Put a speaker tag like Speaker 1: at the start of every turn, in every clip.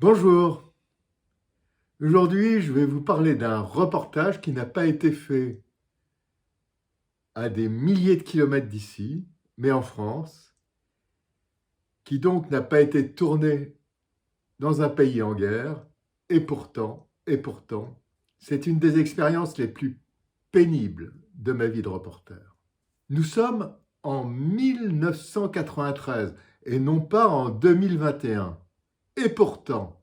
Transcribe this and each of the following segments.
Speaker 1: Bonjour, aujourd'hui je vais vous parler d'un reportage qui n'a pas été fait à des milliers de kilomètres d'ici, mais en France, qui donc n'a pas été tourné dans un pays en guerre, et pourtant, c'est une des expériences les plus pénibles de ma vie de reporter. Nous sommes en 1993 et non pas en 2021. Et pourtant,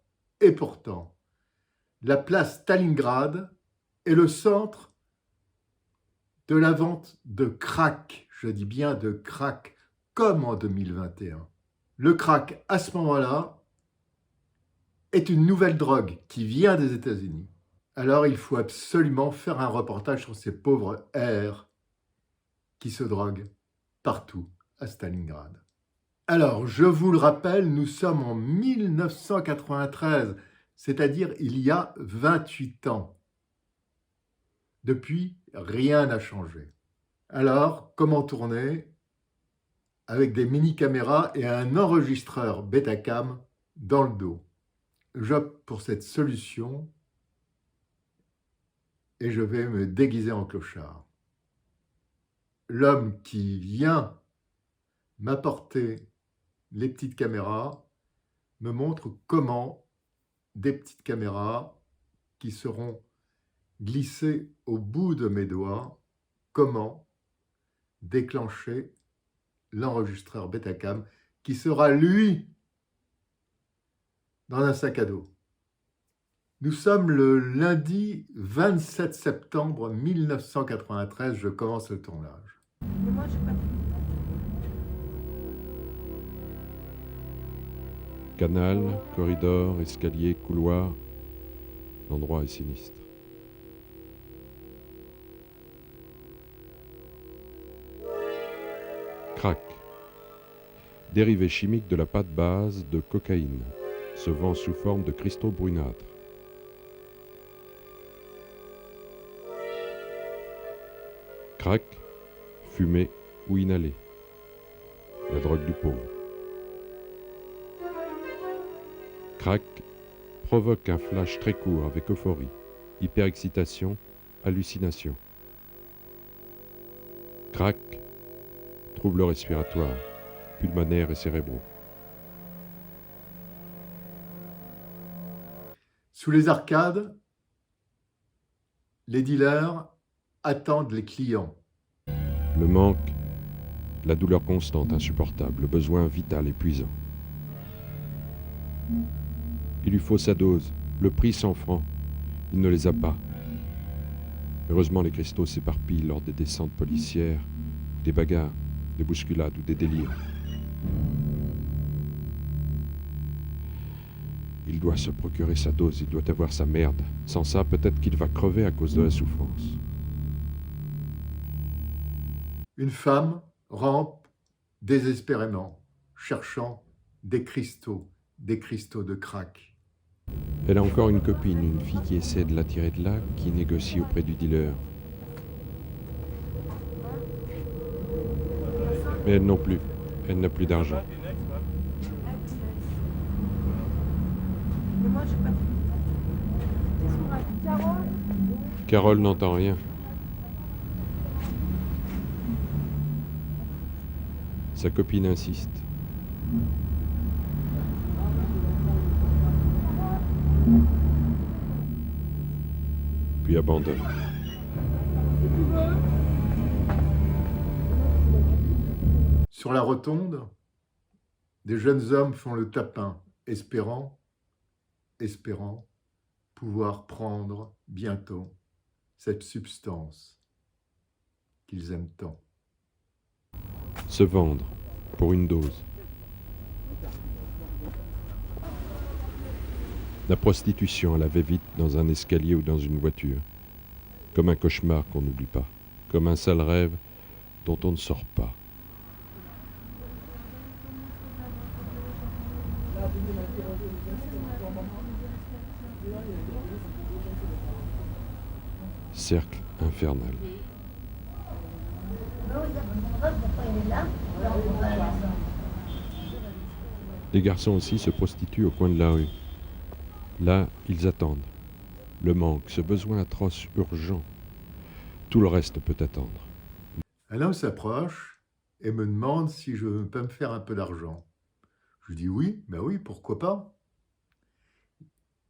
Speaker 1: la place Stalingrad est le centre de la vente de crack, je dis bien de crack, comme en 2021. Le crack, à ce moment-là, est une nouvelle drogue qui vient des États-Unis. Alors il faut absolument faire un reportage sur ces pauvres R qui se droguent partout à Stalingrad. Alors, je vous le rappelle, nous sommes en 1993, c'est-à-dire il y a 28 ans. Depuis, rien n'a changé. Alors, comment tourner? Avec des mini-caméras et un enregistreur Betacam dans le dos. J'opte pour cette solution et je vais me déguiser en clochard. L'homme qui vient m'apporter les petites caméras me montre comment des petites caméras qui seront glissées au bout de mes doigts, comment déclencher l'enregistreur Betacam qui sera, lui, dans un sac à dos. Nous sommes le lundi 27 septembre 1993, je commence le tournage.
Speaker 2: Canal, corridor, escalier, couloir. L'endroit est sinistre. Crack. Dérivé chimique de la pâte base de cocaïne, se vend sous forme de cristaux brunâtres. Crack, fumé ou inhalé. La drogue du pauvre. Crack provoque un flash très court avec euphorie, hyperexcitation, hallucination. Crack, troubles respiratoires, pulmonaires et cérébraux.
Speaker 1: Sous les arcades, les dealers attendent les clients.
Speaker 2: Le manque, la douleur constante, insupportable, le besoin vital, épuisant. Il lui faut sa dose, le prix 100 francs. Il ne les a pas. Heureusement, les cristaux s'éparpillent lors des descentes policières, des bagarres, des bousculades ou des délires. Il doit se procurer sa dose, il doit avoir sa merde. Sans ça, peut-être qu'il va crever à cause de la souffrance.
Speaker 1: Une femme rampe désespérément, cherchant des cristaux de crack.
Speaker 2: Elle a encore une copine, une fille qui essaie de l'attirer de là, qui négocie auprès du dealer. Mais elle non plus. Elle n'a plus d'argent. Carole n'entend rien. Sa copine insiste. Puis abandonne.
Speaker 1: Sur la rotonde, des jeunes hommes font le tapin, espérant pouvoir prendre bientôt cette substance qu'ils aiment tant.
Speaker 2: Se vendre pour une dose. La prostitution à la va-vite dans un escalier ou dans une voiture. Comme un cauchemar qu'on n'oublie pas. Comme un sale rêve dont on ne sort pas. Cercle infernal. Les garçons aussi se prostituent au coin de la rue. Là, ils attendent. Le manque, ce besoin atroce, urgent. Tout le reste peut attendre.
Speaker 1: Un homme s'approche et me demande si je peux me faire un peu d'argent. Je dis oui, ben oui, pourquoi pas.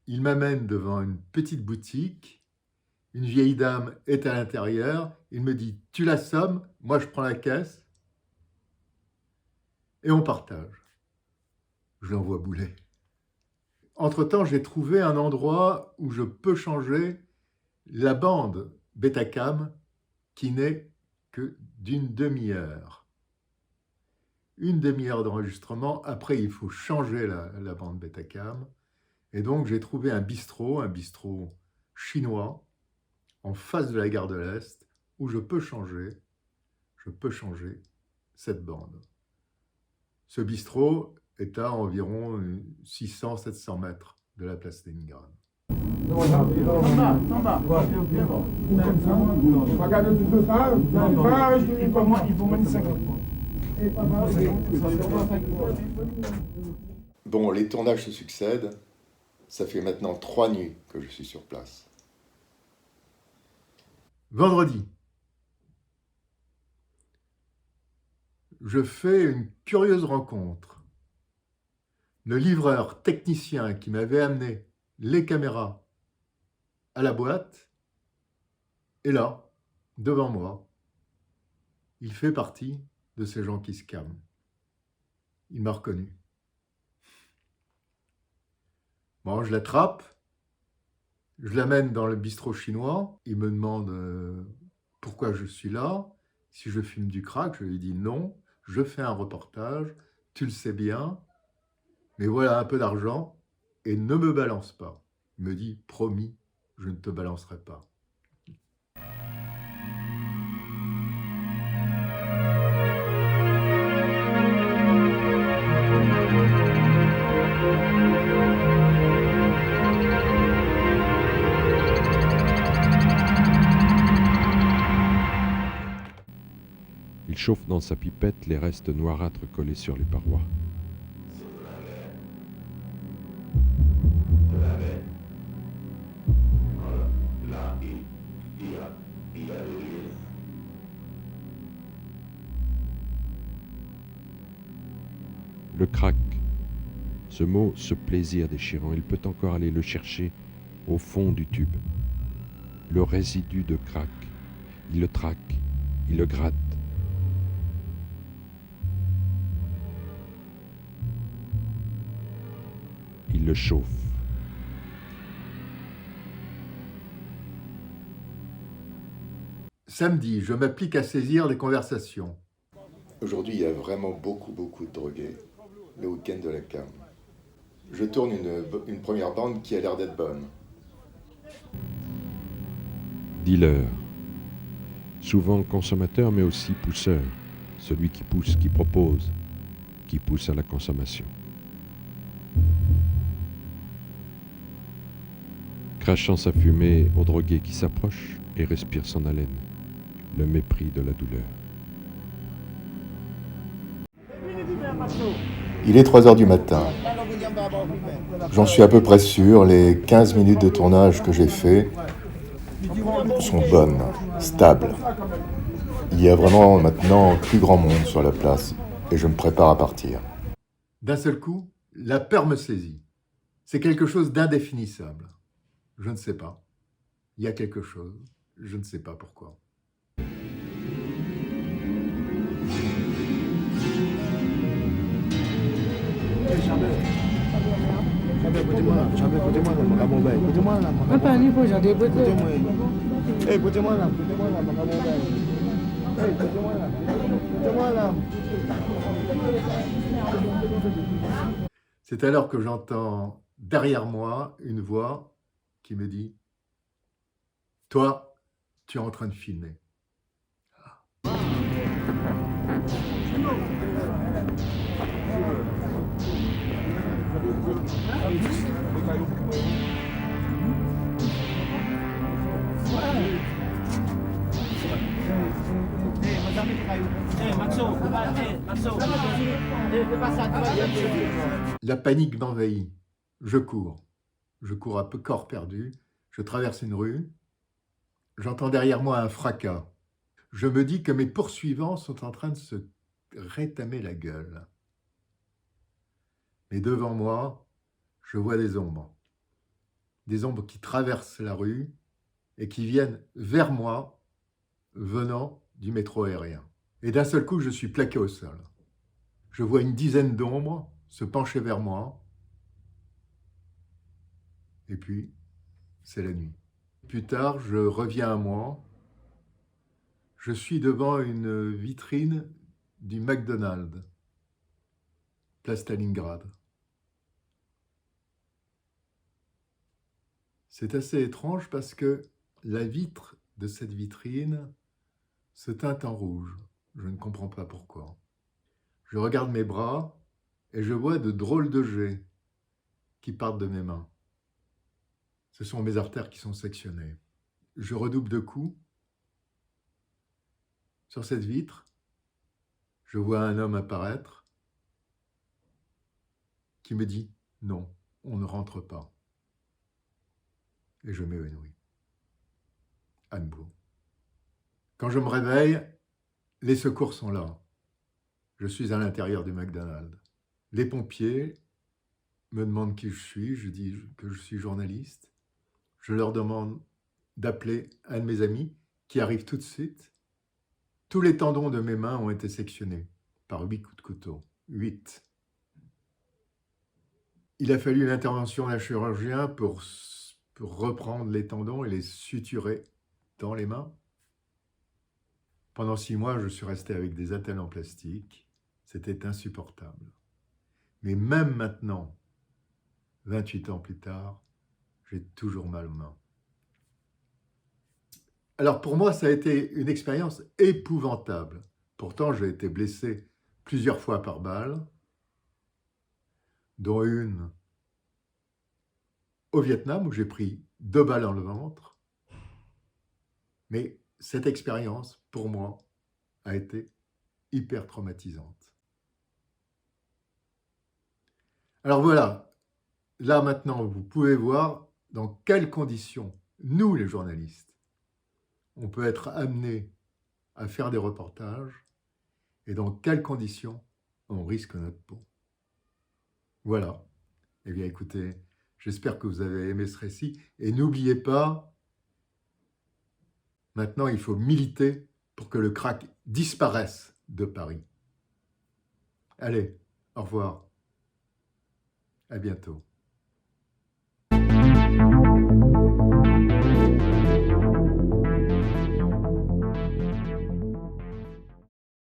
Speaker 1: Il m'amène devant une petite boutique. Une vieille dame est à l'intérieur. Il me dit « Tu l'assommes, moi je prends la caisse. » Et on partage. Je l'envoie bouler. Entre-temps, j'ai trouvé un endroit où je peux changer la bande Betacam qui n'est que d'une demi-heure. Une demi-heure d'enregistrement. Après, il faut changer la bande Betacam. Et donc, j'ai trouvé un bistrot chinois, en face de la gare de l'Est, où je peux changer cette bande. Ce bistrot est à environ 600-700 mètres de la place Stalingrad. Bon, les tournages se succèdent. Ça fait maintenant 3 nuits que je suis sur place. Vendredi, je fais une curieuse rencontre. Le livreur technicien qui m'avait amené les caméras à la boîte est là, devant moi. Il fait partie de ces gens qui se calment. Il m'a reconnu. Bon, je l'attrape, je l'amène dans le bistrot chinois. Il me demande pourquoi je suis là, si je fume du crack. Je lui dis non, je fais un reportage, tu le sais bien, mais voilà un peu d'argent et ne me balance pas. Il me dit promis, je ne te balancerai pas.
Speaker 2: Il chauffe dans sa pipette les restes noirâtres collés sur les parois. Le crack, ce mot, ce plaisir déchirant, il peut encore aller le chercher au fond du tube. Le résidu de crack, il le traque, il le gratte. Il le chauffe.
Speaker 1: Samedi, je m'applique à saisir des conversations. Aujourd'hui, il y a vraiment beaucoup de drogués, le week-end de la cam. Je tourne une première bande qui a l'air d'être bonne.
Speaker 2: Dealer, souvent consommateur mais aussi pousseur, celui qui pousse, qui propose, qui pousse à la consommation. Crachant sa fumée au drogué qui s'approche et respire son haleine, le mépris de la douleur.
Speaker 1: Il est 3 heures du matin. J'en suis à peu près sûr, les 15 minutes de tournage que j'ai fait sont bonnes, stables. Il y a vraiment maintenant plus grand monde sur la place et je me prépare à partir. D'un seul coup, la peur me saisit. C'est quelque chose d'indéfinissable. Je ne sais pas. Il y a quelque chose. Je ne sais pas pourquoi. C'est alors que j'entends derrière moi une voix qui me dit « Toi, tu es en train de filmer. » La panique m'envahit. Je cours. Je cours à corps perdu, je traverse une rue, j'entends derrière moi un fracas. Je me dis que mes poursuivants sont en train de se rétamer la gueule. Mais devant moi, je vois des ombres qui traversent la rue et qui viennent vers moi, venant du métro aérien. Et d'un seul coup, je suis plaqué au sol. Je vois une dizaine d'ombres se pencher vers moi, et puis, c'est la nuit. Plus tard, je reviens à moi, je suis devant une vitrine du McDonald's, place Stalingrad. C'est assez étrange parce que la vitre de cette vitrine se teinte en rouge. Je ne comprends pas pourquoi. Je regarde mes bras et je vois de drôles de jets qui partent de mes mains. Ce sont mes artères qui sont sectionnées. Je redouble de coups. Sur cette vitre, je vois un homme apparaître qui me dit « Non, on ne rentre pas ». Et je m'évanouis. À nouveau. Quand je me réveille, les secours sont là. Je suis à l'intérieur du McDonald's. Les pompiers me demandent qui je suis. Je dis que je suis journaliste. Je leur demande d'appeler un de mes amis qui arrive tout de suite. Tous les tendons de mes mains ont été sectionnés par 8 coups de couteau. 8. Il a fallu l'intervention d'un chirurgien pour reprendre les tendons et les suturer dans les mains. Pendant 6 mois, je suis resté avec des attelles en plastique. C'était insupportable. Mais même maintenant, 28 ans plus tard, j'ai toujours mal aux mains. Alors pour moi, ça a été une expérience épouvantable. Pourtant, j'ai été blessé plusieurs fois par balle, dont une au Vietnam où j'ai pris 2 balles dans le ventre. Mais cette expérience, pour moi, a été hyper traumatisante. Alors voilà, là maintenant, vous pouvez voir dans quelles conditions, nous les journalistes, on peut être amené à faire des reportages et dans quelles conditions on risque notre peau. Voilà. Eh bien écoutez, j'espère que vous avez aimé ce récit et n'oubliez pas, maintenant il faut militer pour que le crack disparaisse de Paris. Allez, au revoir. À bientôt.